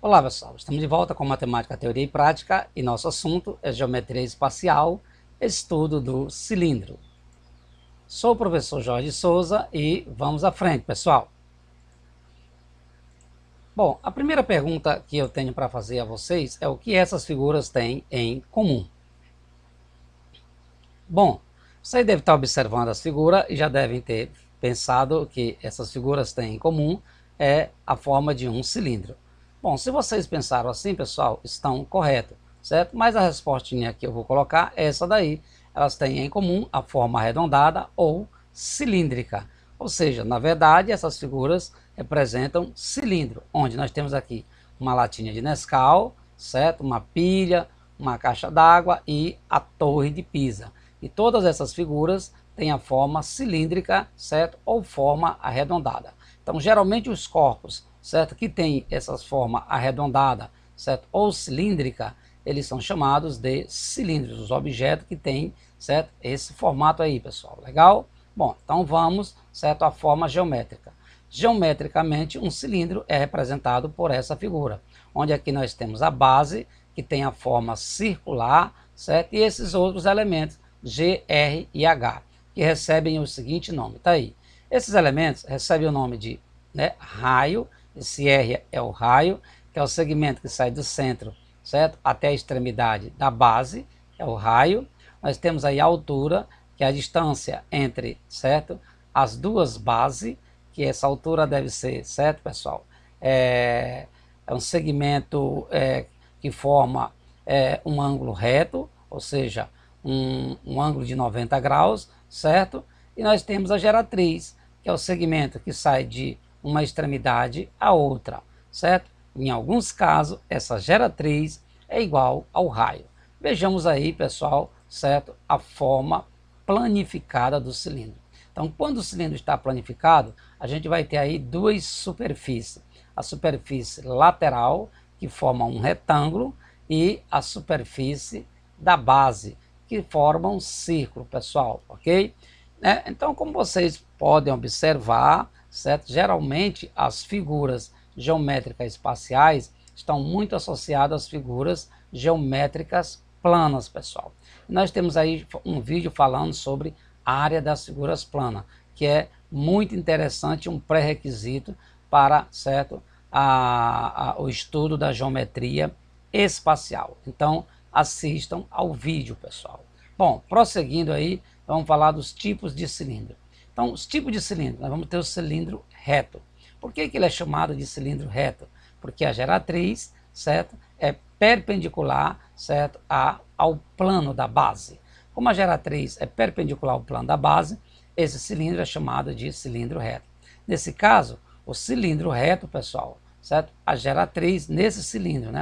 Olá pessoal, estamos de volta com Matemática, Teoria e Prática e nosso assunto é Geometria Espacial, estudo do cilindro. Sou o professor Jorge Souza e vamos à frente, pessoal. Bom, a primeira pergunta que eu tenho para fazer a vocês é o que essas figuras têm em comum. Bom, vocês devem estar observando as figuras e já devem ter pensado que essas figuras têm em comum a forma de um cilindro. Bom, se vocês pensaram assim, pessoal, estão corretos, certo? Mas a respostinha que eu vou colocar é essa daí. Elas têm em comum a forma arredondada ou cilíndrica. Ou seja, na verdade, essas figuras representam cilindro, onde nós temos aqui uma latinha de Nescau, certo? Uma pilha, uma caixa d'água e a Torre de Pisa. E todas essas figuras têm a forma cilíndrica, certo? Ou forma arredondada. Então, geralmente os corpos, certo, que tem essa forma arredondada, certo, ou cilíndrica, eles são chamados de cilindros, os objetos que têm, certo, esse formato aí, pessoal. Legal? Bom, então vamos, certo, à forma geométrica. Geometricamente, um cilindro é representado por essa figura, onde aqui nós temos a base, que tem a forma circular, certo, e esses outros elementos, G, R e H, que recebem o seguinte nome, tá aí. Esses elementos recebem o nome de, raio. Esse R é o raio, que é o segmento que sai do centro, certo, até a extremidade da base, é o raio. Nós temos aí a altura, que é a distância entre, certo, as duas bases, que essa altura deve ser, certo, pessoal? É um segmento que forma um ângulo reto, ou seja, um ângulo de 90 graus, certo? E nós temos a geratriz, que é o segmento que sai de uma extremidade à outra, certo? Em alguns casos, essa geratriz é igual ao raio. Vejamos aí, pessoal, certo? A forma planificada do cilindro. Então, quando o cilindro está planificado, a gente vai ter aí duas superfícies. A superfície lateral, que forma um retângulo, e a superfície da base, que forma um círculo, pessoal, ok? Então, como vocês podem observar, certo? Geralmente as figuras geométricas espaciais estão muito associadas às figuras geométricas planas, pessoal. E nós temos aí um vídeo falando sobre a área das figuras planas, que é muito interessante, um pré-requisito para, certo, o estudo da geometria espacial. Então, assistam ao vídeo, pessoal. Bom, prosseguindo aí, vamos falar dos tipos de cilindro. Então, os tipos de cilindro, nós vamos ter o cilindro reto. Por que ele é chamado de cilindro reto? Porque a geratriz, certo, é perpendicular, certo, ao plano da base. Como a geratriz é perpendicular ao plano da base, esse cilindro é chamado de cilindro reto. Nesse caso, o cilindro reto, pessoal, certo, a geratriz nesse cilindro,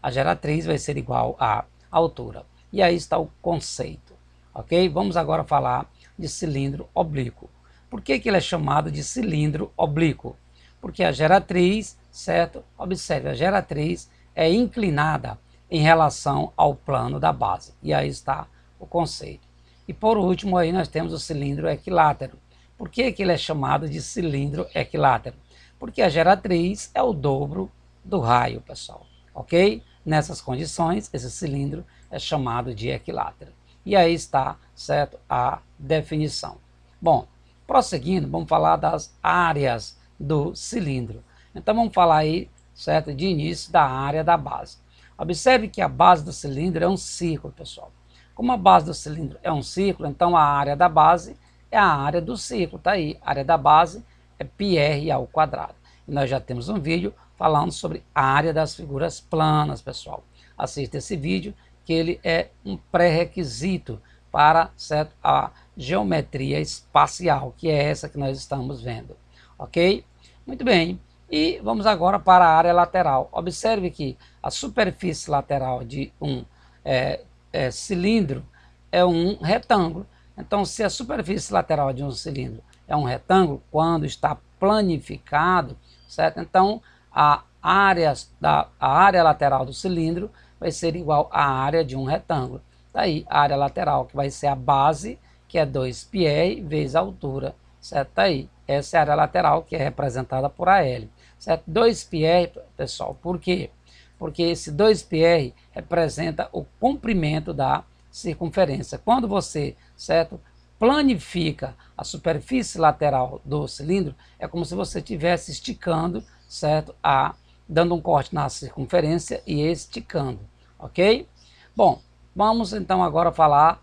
a geratriz vai ser igual à altura. E aí está o conceito, ok? Vamos agora falar de cilindro oblíquo. Por que ele é chamado de cilindro oblíquo? Porque a geratriz, certo? Observe, a geratriz é inclinada em relação ao plano da base. E aí está o conceito. E por último aí nós temos o cilindro equilátero. Por que ele é chamado de cilindro equilátero? Porque a geratriz é o dobro do raio, pessoal. Ok? Nessas condições, esse cilindro é chamado de equilátero. E aí está, certo, a definição. Bom, prosseguindo, vamos falar das áreas do cilindro. Então vamos falar aí, certo, de início da área da base. Observe que a base do cilindro é um círculo, pessoal. Como a base do cilindro é um círculo, então a área da base é a área do círculo, tá aí. A área da base é πr ao quadrado. E nós já temos um vídeo falando sobre a área das figuras planas, pessoal. Assista esse vídeo, que ele é um pré-requisito para, certo, a geometria espacial, que é essa que nós estamos vendo, ok? Muito bem, e vamos agora para a área lateral. Observe que a superfície lateral de um cilindro é um retângulo. Então, se a superfície lateral de um cilindro é um retângulo, quando está planificado, certo? Então, a área lateral do cilindro vai ser igual à área de um retângulo. Daí, a área lateral, que vai ser a base, que é 2πr vezes a altura, certo? Daí, essa é a área lateral, que é representada por AL, certo? 2πr, pessoal, por quê? Porque esse 2πr representa o comprimento da circunferência. Quando você, certo, planifica a superfície lateral do cilindro, é como se você estivesse esticando, certo, dando um corte na circunferência e esticando, ok? Bom, vamos então agora falar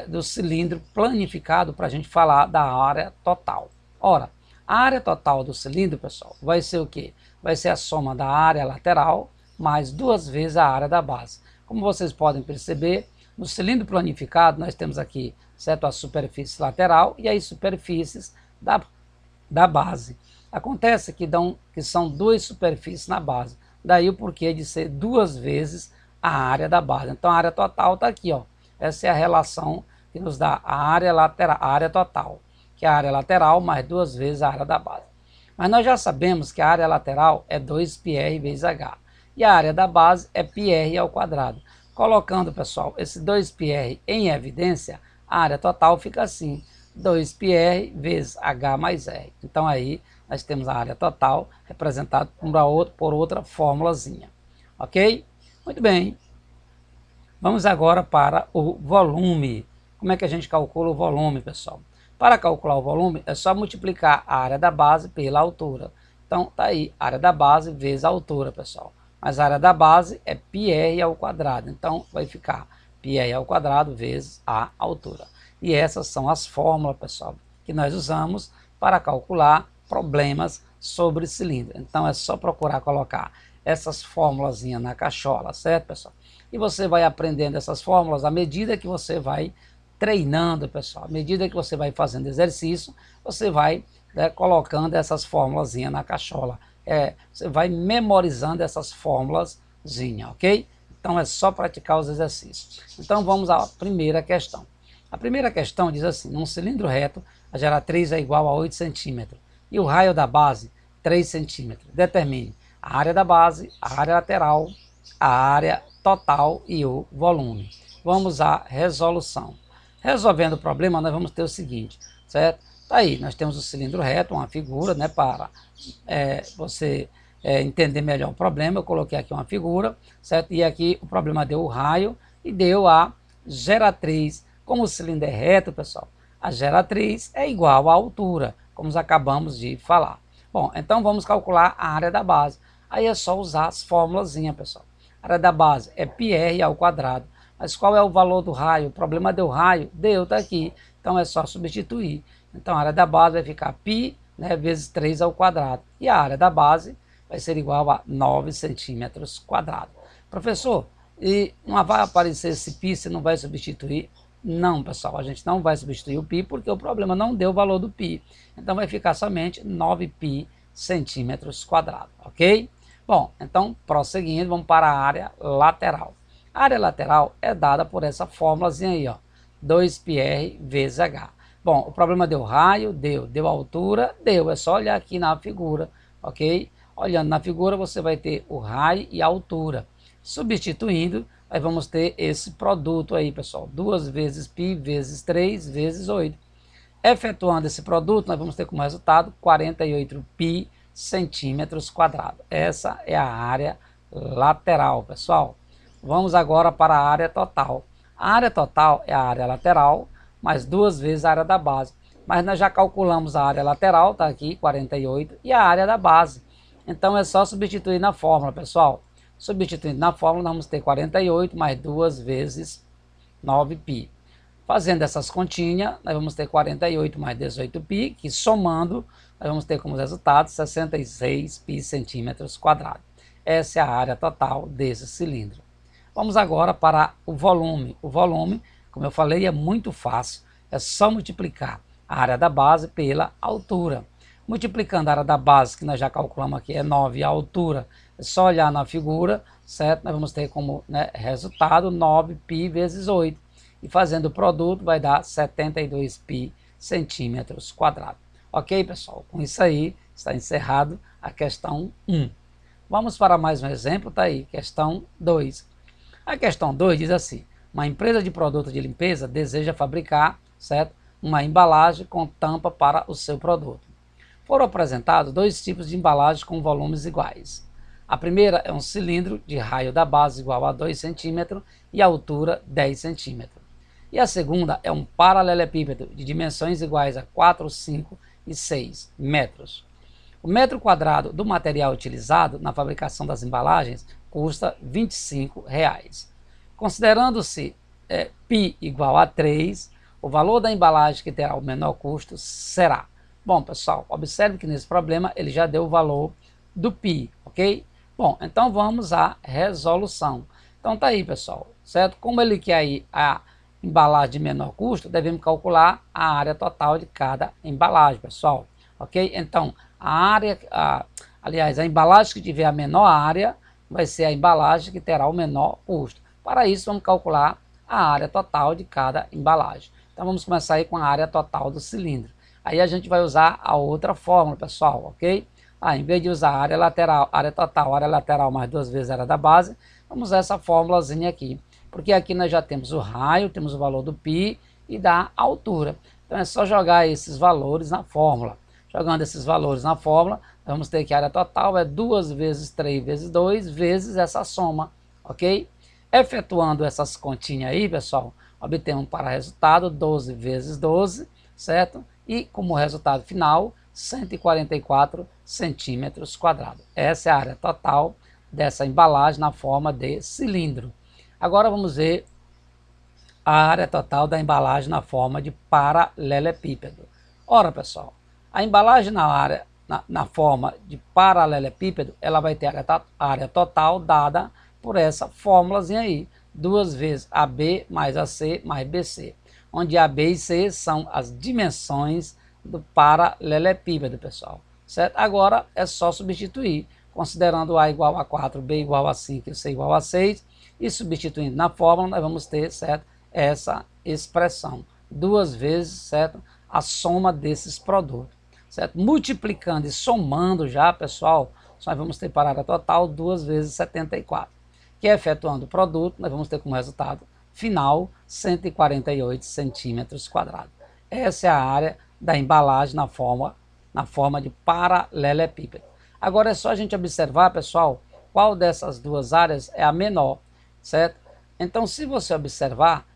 do cilindro planificado para a gente falar da área total. Ora, a área total do cilindro, pessoal, vai ser o quê? Vai ser a soma da área lateral mais 2 vezes a área da base. Como vocês podem perceber, no cilindro planificado nós temos aqui, certo, a superfície lateral e as superfícies da base. Acontece que são 2 superfícies na base, daí o porquê de ser 2 vezes a área da base. Então a área total está aqui, ó. Essa é a relação que nos dá a área lateral, a área total, que é a área lateral mais 2 vezes a área da base. Mas nós já sabemos que a área lateral é 2πr vezes h e a área da base é πr ao quadrado. Colocando, pessoal, esse 2πr em evidência, a área total fica assim, 2πr vezes h mais r. Então aí nós temos a área total representada por outra fórmulazinha, ok? Muito bem. Vamos agora para o volume. Como é que a gente calcula o volume, pessoal? Para calcular o volume, é só multiplicar a área da base pela altura. Então, tá aí, a área da base vezes a altura, pessoal. Mas a área da base é πr ao quadrado. Então, vai ficar πr ao quadrado vezes a altura. E essas são as fórmulas, pessoal, que nós usamos para calcular problemas sobre cilindro. Então, é só procurar colocar essas formulazinhas na cachola, certo, pessoal? E você vai aprendendo essas fórmulas à medida que você vai treinando, pessoal. À medida que você vai fazendo exercício, você vai, né, colocando essas formulazinhas na cachola. Você vai memorizando essas formulazinhas, ok? Então é só praticar os exercícios. Então vamos à primeira questão. A primeira questão diz assim: num cilindro reto, a geratriz é igual a 8 centímetros e o raio da base 3 centímetros. Determine a área da base, a área lateral, a área total e o volume. Vamos à resolução. Resolvendo o problema, nós vamos ter o seguinte, certo? Tá aí, nós temos o cilindro reto, uma figura, né, para você entender melhor o problema. Eu coloquei aqui uma figura, certo? E aqui o problema deu o raio e deu a geratriz. Como o cilindro é reto, pessoal, a geratriz é igual à altura, como acabamos de falar. Bom, então vamos calcular a área da base. Aí é só usar as formulazinhas, pessoal. A área da base é πr ao quadrado. Mas qual é o valor do raio? O problema deu raio, deu, tá aqui. Então é só substituir. Então a área da base vai ficar π, né, vezes 3 ao quadrado. E a área da base vai ser igual a 9 centímetros quadrados. Professor, e não vai aparecer esse π, você não vai substituir? Não, pessoal, a gente não vai substituir o π porque o problema não deu o valor do π. Então vai ficar somente 9π centímetros quadrados, ok? Bom, então prosseguindo, vamos para a área lateral. A área lateral é dada por essa fórmulazinha aí, ó, 2πr vezes h. Bom, o problema deu raio, deu altura, deu. É só olhar aqui na figura, ok? Olhando na figura, você vai ter o raio e a altura. Substituindo, nós vamos ter esse produto aí, pessoal. 2 vezes π vezes 3 vezes 8. Efetuando esse produto, nós vamos ter como resultado 48π centímetros quadrados. Essa é a área lateral, pessoal. Vamos agora para a área total. A área total é a área lateral, mais 2 vezes a área da base. Mas nós já calculamos a área lateral, está aqui, 48, e a área da base. Então é só substituir na fórmula, pessoal. Substituindo na fórmula, nós vamos ter 48 mais 2 vezes 9π. Fazendo essas continhas, nós vamos ter 48 mais 18π, que somando, nós vamos ter como resultado 66π centímetros quadrados. Essa é a área total desse cilindro. Vamos agora para o volume. O volume, como eu falei, é muito fácil. É só multiplicar a área da base pela altura. Multiplicando a área da base, que nós já calculamos aqui, é 9, e a altura, é só olhar na figura, certo? Nós vamos ter como, né, resultado 9π vezes 8. E fazendo o produto vai dar 72π centímetros quadrados. Ok, pessoal? Com isso aí, está encerrado a questão 1. Vamos para mais um exemplo, tá aí, questão 2. A questão 2 diz assim: uma empresa de produto de limpeza deseja fabricar, certo, uma embalagem com tampa para o seu produto. Foram apresentados 2 tipos de embalagens com volumes iguais. A primeira é um cilindro de raio da base igual a 2 centímetros e altura 10 centímetros. E a segunda é um paralelepípedo de dimensões iguais a 4, 5 e 6 metros. O metro quadrado do material utilizado na fabricação das embalagens custa R$ 25. Considerando-se π igual a 3, o valor da embalagem que terá o menor custo será... Bom, pessoal, observe que nesse problema ele já deu o valor do π, ok? Bom, então vamos à resolução. Então tá aí, pessoal, certo? Como ele quer aí a embalagem de menor custo, devemos calcular a área total de cada embalagem, pessoal, ok? Então, aliás, a embalagem que tiver a menor área vai ser a embalagem que terá o menor custo. Para isso, vamos calcular a área total de cada embalagem. Então, vamos começar aí com a área total do cilindro. Aí a gente vai usar a outra fórmula, pessoal, ok? Em vez de usar a área lateral, área total, área lateral mais 2 vezes a área da base, vamos usar essa fórmulazinha aqui. Porque aqui nós já temos o raio, temos o valor do π e da altura. Então é só jogar esses valores na fórmula. Jogando esses valores na fórmula, vamos ter que a área total é 2 vezes 3 vezes 2 vezes essa soma, ok? Efetuando essas continhas aí, pessoal, obtemos para resultado 12 vezes 12, certo? E como resultado final, 144 centímetros quadrados. Essa é a área total dessa embalagem na forma de cilindro. Agora vamos ver a área total da embalagem na forma de paralelepípedo. Ora, pessoal, a embalagem na forma de paralelepípedo, ela vai ter a área total dada por essa fórmulazinha aí. 2 vezes AB mais AC mais BC, onde AB e C são as dimensões do paralelepípedo, pessoal. Certo? Agora é só substituir, considerando A igual a 4, B igual a 5 e C igual a 6, e substituindo na fórmula, nós vamos ter, certo, essa expressão. 2 vezes, certo, a soma desses produtos. Certo? Multiplicando e somando já, pessoal, nós vamos ter para a área total 2 vezes 74. Que efetuando o produto, nós vamos ter como resultado final 148 centímetros quadrados. Essa é a área da embalagem na forma de paralelepípedo. Agora é só a gente observar, pessoal, qual dessas duas áreas é a menor, certo? Então, se você observar,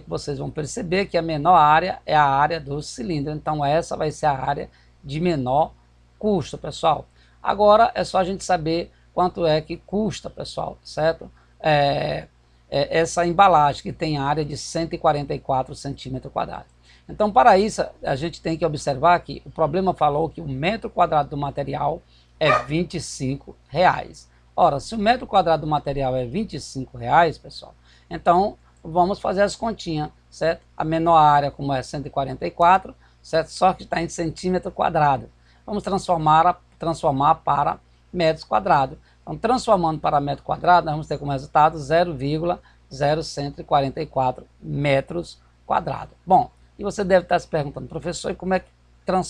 vocês vão perceber que a menor área é a área do cilindro. Então, essa vai ser a área de menor custo, pessoal. Agora é só a gente saber quanto é que custa, pessoal, certo? Essa embalagem que tem área de 144 centímetros quadrados. Então, para isso, a gente tem que observar que o problema falou que o metro quadrado do material é R$ 25. Ora, se o metro quadrado do material é R$ 25, pessoal, então vamos fazer as continhas, certo? A menor área, como é 144, certo? Só que está em centímetro quadrado. Vamos transformar para metros quadrados. Então, transformando para metro quadrado, nós vamos ter como resultado 0,0144 metros quadrados. Bom, e você deve estar se perguntando, professor, e como é que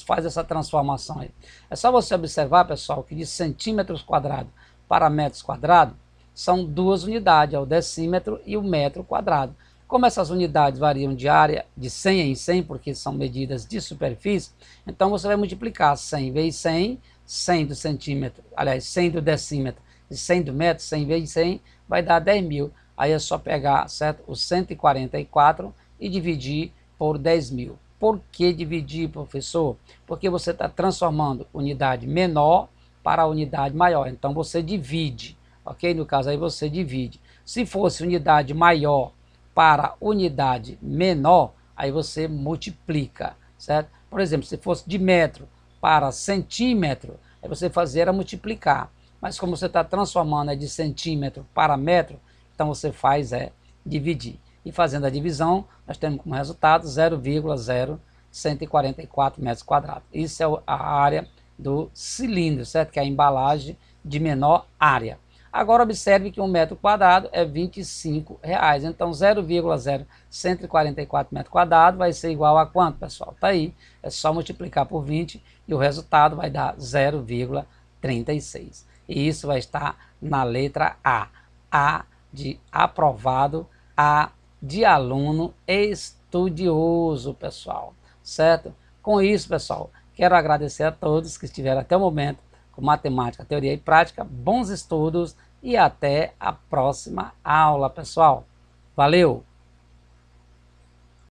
faz essa transformação aí? É só você observar, pessoal, que de centímetros quadrados para metros quadrados são duas unidades, é o decímetro e o metro quadrado. Como essas unidades variam de área de 100 em 100, porque são medidas de superfície, então você vai multiplicar 100 vezes 100, 100 do centímetro, aliás, 100 do decímetro e 100 do metro, 100 vezes 100 vai dar 10.000. Aí é só pegar, certo, o 144 e dividir por 10.000. Por que dividir, professor? Porque você está transformando unidade menor para a unidade maior. Então você divide, ok? No caso aí você divide. Se fosse unidade maior para unidade menor, aí você multiplica, certo? Por exemplo, se fosse de metro para centímetro, aí você era multiplicar. Mas como você está transformando de centímetro para metro, então você faz dividir. E fazendo a divisão, nós temos como resultado 0,0144 metros quadrados. Isso é a área do cilindro, certo? Que é a embalagem de menor área. Agora observe que um metro quadrado é R$ 25. Então 0,0144 metros quadrados vai ser igual a quanto, pessoal? Está aí. É só multiplicar por 20 e o resultado vai dar 0,36. E isso vai estar na letra A. A de aprovado, A de aluno estudioso, pessoal. Certo? Com isso, pessoal, quero agradecer a todos que estiveram até o momento com matemática, teoria e prática. Bons estudos e até a próxima aula, pessoal. Valeu!